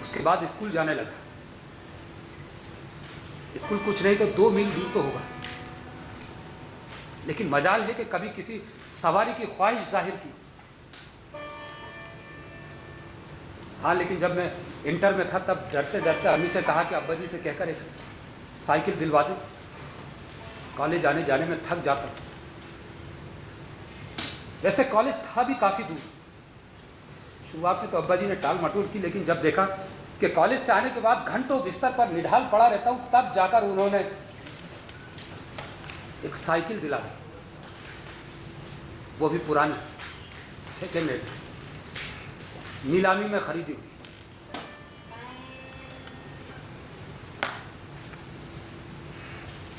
उसके बाद स्कूल जाने लगा। स्कूल कुछ नहीं तो 2 मील दूर तो होगा, लेकिन मजाल है कि कभी किसी सवारी की ख्वाहिश जाहिर की। हाँ, लेकिन जब मैं इंटर में था तब डरते डरते अम्मी से कहा कि अब्बा जी से कहकर एक साइकिल दिलवा दें, कॉलेज आने जाने में थक जाता। वैसे कॉलेज था भी काफ़ी दूर। शुरुआत में तो अब्बा जी ने टाल मटोल की, लेकिन जब देखा कि कॉलेज से आने के बाद घंटों बिस्तर पर निढाल पड़ा रहता हूँ, तब जाकर उन्होंने एक साइकिल दिला दी, वो भी पुरानी, सेकेंड हैंड, नीलामी में खरीदी हुई।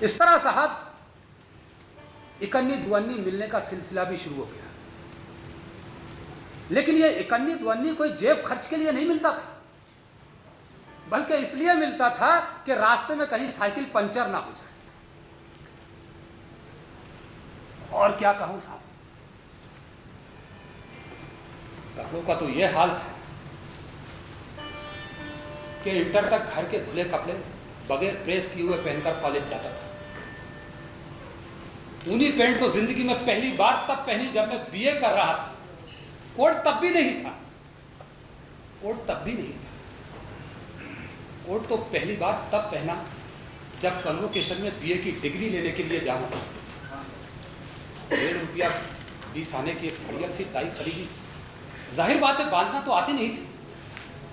इस तरह साहब इकन्नी दुअन्नी मिलने का सिलसिला भी शुरू हो गया। लेकिन ये इकन्नी दुअन्नी कोई जेब खर्च के लिए नहीं मिलता था, बल्कि इसलिए मिलता था कि रास्ते में कहीं साइकिल पंचर ना हो जाए। और क्या कहूं साहब, कपड़ों का तो ये हाल था कि इंटर तक घर के धुले कपड़े बगैर प्रेस किए हुए पहनकर कॉलेज जाता था। ऊनी पैंट तो जिंदगी में पहली बार तब पहनी जब मैं बीए कर रहा था। कोट तब भी नहीं था, कोट तो पहली बार तब पहना जब कन्वोकेशन में बीए की डिग्री लेने के लिए जाना था। 1.5 रुपया 20 आने की एक सरियल सी टाई खरीदी। जाहिर बात है बांधना तो आती नहीं थी,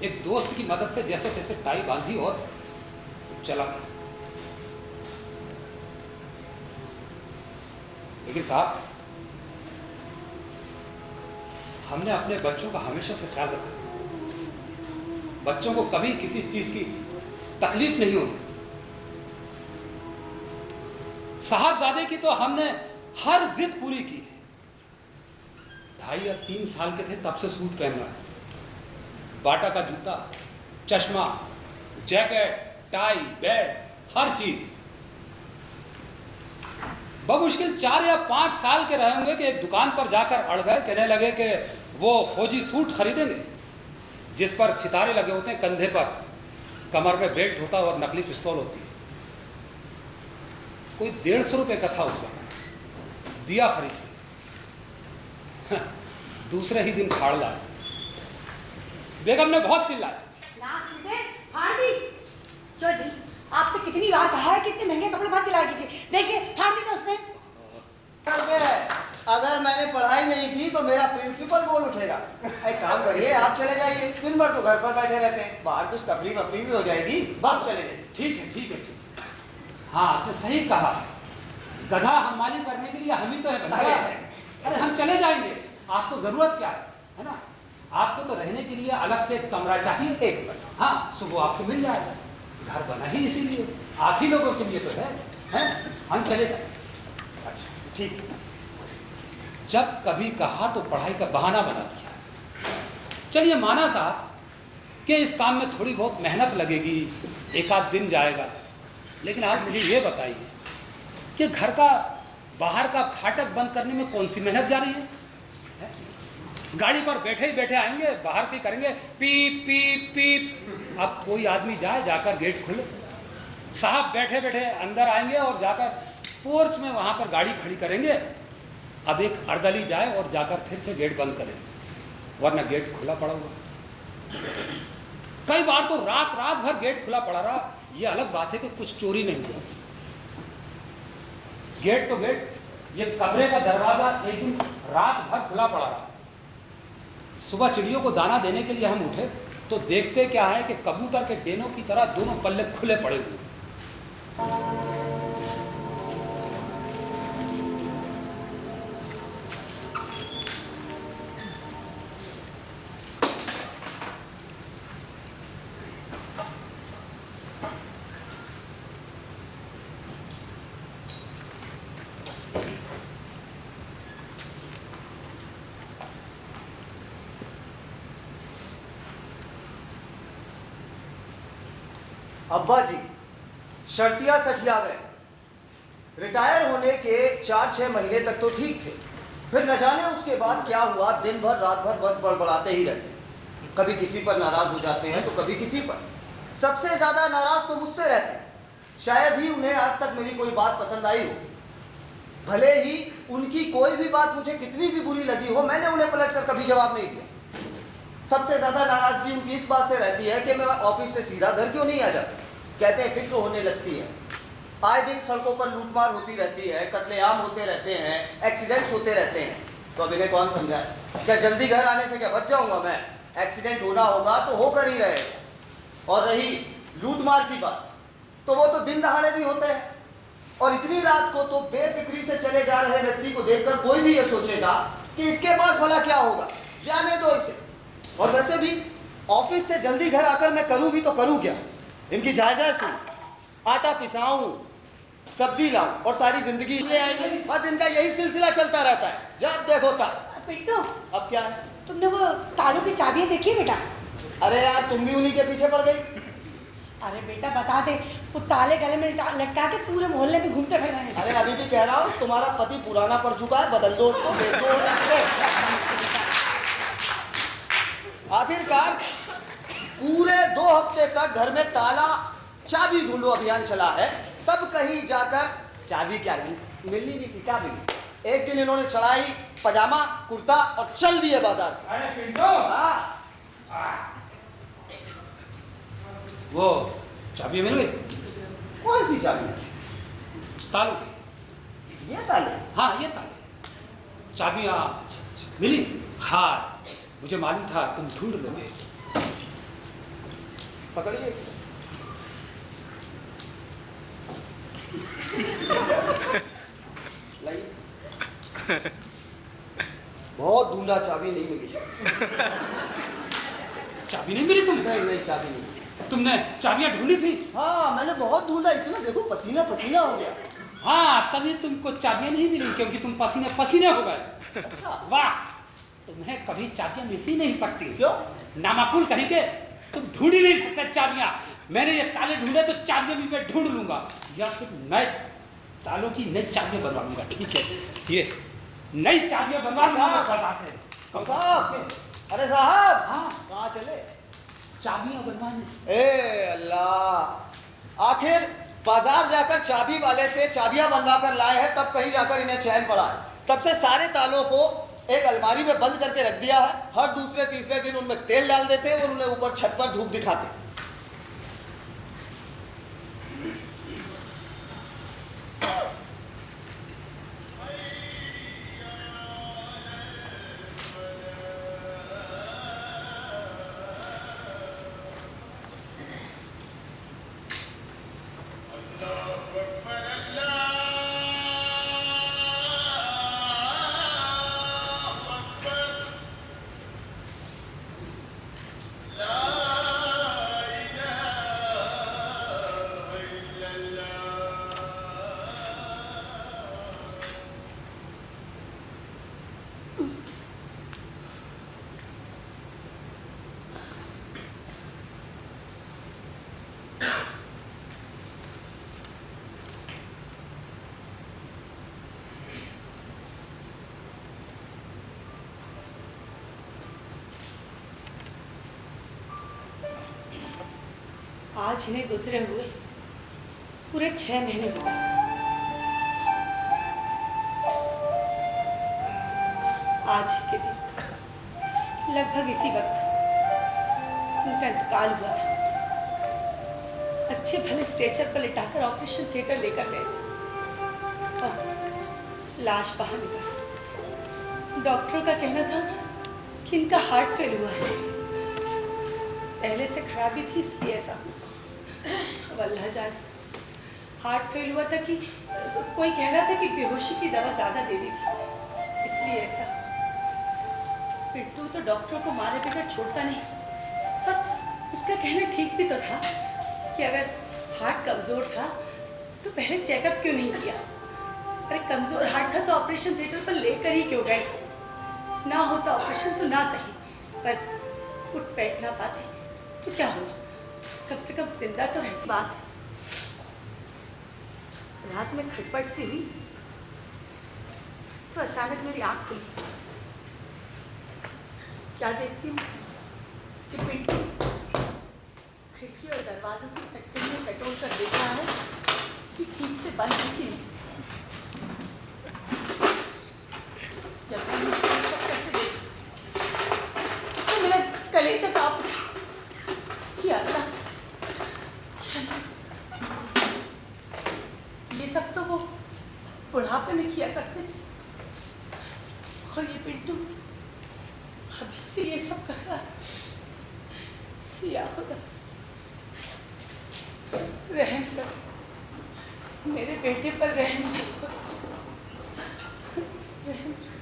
एक दोस्त की मदद से जैसे तैसे टाई बांधी और चला गया। लेकिन साहब, हमने अपने बच्चों का हमेशा से ख्याल रखा। बच्चों को कभी किसी चीज की तकलीफ नहीं होगी। साहबजादे की तो हमने हर जिद पूरी की है। 2.5 या 3 साल के थे तब से सूट पहन रहा है, बाटा का जूता, चश्मा, जैकेट, टाई, बेल्ट, हर चीज। बमुश्किल 4 या 5 साल के रहे होंगे कि एक दुकान पर जाकर अड़ गए, कहने लगे कि वो फौजी सूट खरीदेंगे जिस पर सितारे लगे होते हैं कंधे पर, कमर में बेल्ट होता है और नकली पिस्तौल होती है। कोई 150 रुपये का था उस वक्त, दिया खरीद। दूसरे ही दिन फाड़ लाया। बेगम ने बहुत चिल्लाया, ना सुनते फाड़ दी। क्यों जी, आपसे कितनी बार कहा है कि इतने महंगे कपड़े मत दिलाया कीजिए। देखिए फाड़ दी ना उसने। अगर मैंने पढ़ाई नहीं की तो मेरा प्रिंसिपल बोल उठेगा। एक काम करिए, आप चले जाइए, दिन भर तो घर पर बैठे रहते हैं, बाहर कुछ तकलीफ अपनी भी हो जाएगी। बात चले जाइए। ठीक है ठीक है ठीक है। हाँ, आपने सही कहा, गधा हमारी करने के लिए हम ही तो है भैया। अरे हम चले जाएंगे, आपको जरूरत क्या है ना? आपको तो रहने के लिए अलग से एक कमरा चाहिए, एक बस। हाँ, सुबह आपको मिल जाएगा। घर बना ही इसीलिए, आप ही लोगों के लिए तो है? हम चले जाए। अच्छा ठीक है। जब कभी कहा तो पढ़ाई का बहाना बना दिया। चलिए माना साहब कि इस काम में थोड़ी बहुत मेहनत लगेगी, एक आध दिन जाएगा, लेकिन आप मुझे ये बताइए कि घर का बाहर का फाटक बंद करने में कौन सी मेहनत जा रही है? गाड़ी पर बैठे ही बैठे आएंगे, बाहर से करेंगे पीप पीप पीप। अब कोई आदमी जाए, जाकर गेट खुले, साहब बैठे बैठे अंदर आएंगे और जाकर पोर्च में वहाँ पर गाड़ी खड़ी करेंगे। अब एक अर्दली जाए और जाकर फिर से गेट बंद करें, वरना गेट खुला पड़ा हुआ। कई बार तो रात रात भर गेट खुला पड़ा रहा। ये अलग बात है कि कुछ चोरी नहीं हुआ, गेट तो गेट, ये कमरे का दरवाजा एक दिन रात भर खुला पड़ा रहा। सुबह चिड़ियों को दाना देने के लिए हम उठे तो देखते क्या है कि कबूतर के डेनों की तरह दोनों पल्ले खुले पड़े हुए। अब्बा जी शर्तिया सठिया गए। रिटायर होने के 4-6 महीने तक तो ठीक थे, फिर न जाने उसके बाद क्या हुआ, दिन भर रात भर बस बड़बड़ाते ही रहते। कभी किसी पर नाराज हो जाते हैं तो कभी किसी पर। सबसे ज्यादा नाराज तो मुझसे रहते हैं। शायद ही उन्हें आज तक मेरी कोई बात पसंद आई हो। भले ही उनकी कोई भी बात मुझे कितनी भी बुरी लगी हो, मैंने उन्हें पलटकर कभी जवाब नहीं दिया। सबसे ज्यादा नाराजगी उनकी इस बात से रहती है कि मैं ऑफिस से सीधा घर क्यों नहीं आ जाता। कहते हैं फिक्र होने लगती है। आए दिन सड़कों पर लूटमार होती रहती है, कत्लेआम होते रहते हैं, एक्सीडेंट्स होते रहते हैं। तो अब इन्हें कौन समझाए? क्या जल्दी घर आने से क्या बच जाऊंगा मैं? एक्सीडेंट होना होगा तो होकर ही रहेगा। और रही लूटमार की बात, तो वो तो दिन दहाड़े भी होते हैं। और इतनी रात को तो बेफिक्री से चले जा रहे व्यक्ति को देखकर कोई भी ये सोचेगा कि इसके पास भला क्या होगा, जाने दो इसे। और वैसे भी ऑफिस से जल्दी घर आकर मैं करूं भी तो करूं क्या? इनकी जायजा सुन, आटा पिसाऊं, सब्जी लाऊं और सारी जिंदगी ले आएंगे। बस इनका यही सिलसिला चलता रहता है, जब देखो तब। पिंटू, अब क्या है? तुमने वो तालों की चाबियां देखी है बेटा? अरे यार तुम भी उन्हीं के पीछे पड़ गई। अरे बेटा बता दे, वो ताले गले में लटका के पूरे मोहल्ले में घूमते फिर रहे हैं। अरे अभी भी कह रहा हूँ, तुम्हारा पति पुराना पड़ चुका है, बदल दो उसको, भेज दो उसको। आखिरकार पूरे 2 हफ्ते तक घर में ताला चाबी ढूंढो अभियान चला है, तब कहीं जाकर चाबी क्या मिलनी नहीं थी। क्या मिली? एक दिन इन्होंने चढ़ाई पजामा कुर्ता और चल दिए बाजार। अरे पिंटो, वो चाबी मिल गई? कौन सी चाबी? तालों की। ये ताले? हाँ ये ताले, चाबियाँ मिली। हाँ मुझे मालूम था तुम ढूंढ लोगे। पकड़िए। बहुत ढूंढा, चाबी नहीं मिली। चाबी नहीं मिली तुम्हें? नहीं चाबी नहीं। तुमने चाबियां ढूंढी थी? हाँ मैंने बहुत ढूंढा, इतना देखो पसीना पसीना हो गया। हाँ तभी तुमको चाबियां नहीं मिली, क्योंकि तुम पसीने पसीने हो गए। अच्छा। वाह, तुम्हें कभी चाबियां मिल ही नहीं सकती। क्यों? नामाकुल कहीं के, तुम ढूंढ ही नहीं सकते चाबियां। मैंने ये ताले ढूंढे तो चाबियां भी मैं ढूंढ लूंगा, या फिर नए तालों की नई चाबियां बनवा लूंगा। ठीक है, ये नई चाबियां बनवा लूंगा बाजार से। साहब, अरे साहब, हाँ कहाँ चले? चाबियां बनवाने। ए अल्लाह, आखिर बाजार जाकर चाबी वाले से चाबियां बनवा कर लाए हैं, तब कहीं जाकर इन्हें चैन पड़ा है। तब से सारे तालों को एक अलमारी में बंद करके रख दिया है। हर दूसरे तीसरे दिन उनमें तेल डाल देते हैं और उन्हें ऊपर छत पर धूप दिखाते। आज इन्हें गुजरे हुए पूरे 6 महीने हो गए। आज के दिन लगभग इसी वक्त उनका इंतकाल हुआ था। अच्छे भले स्ट्रेचर पर लिटाकर ऑपरेशन थिएटर लेकर गए थे और लाश बाहर निकाली। डॉक्टरों का कहना था कि इनका हार्ट फेल हुआ है। पहले से खराबी थी इसलिए ऐसा हुआ। अब अल्लाह जाने, हार्ट फेल हुआ था कि कोई कह रहा था कि बेहोशी की दवा ज़्यादा दे दी थी, इसलिए ऐसा। पिंटू तो डॉक्टरों को मारे बगैर छोड़ता नहीं, पर उसका कहना ठीक भी तो था कि अगर हार्ट कमज़ोर था तो पहले चेकअप क्यों नहीं किया। अरे कमज़ोर हार्ट था तो ऑपरेशन थिएटर पर लेकर ही क्यों गए। ना होता ऑपरेशन तो ना सही, पर उठ बैठ ना पाते तो क्या हुआ, कम से कम जिंदा तो रहती। बात रात में खटपट सी हुई तो अचानक मेरी आंख खुली। क्या देखती हूँ कि पिंटू खिड़की और दरवाजों की सटकन में टटोल कर देख रहा है कि ठीक से बंद है कि नहीं। जब मैंने इसको सब करके देखा तो मेरा कलेजा कांप उठा। या अल्लाह, ये सब तो वो बुढ़ापे में किया करते थे और ये पिंटू अभी से ये सब कर रहा है। या खुदा, रहम कर, मेरे बेटे पर रहम कर, रहम कर।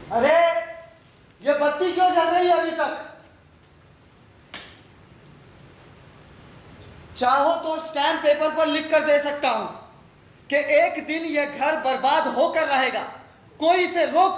अरे ये बत्ती क्यों जल रही है अभी तक? चाहो तो स्टैम्प पेपर पर लिख कर दे सकता हूं कि एक दिन यह घर बर्बाद होकर रहेगा, कोई इसे रोक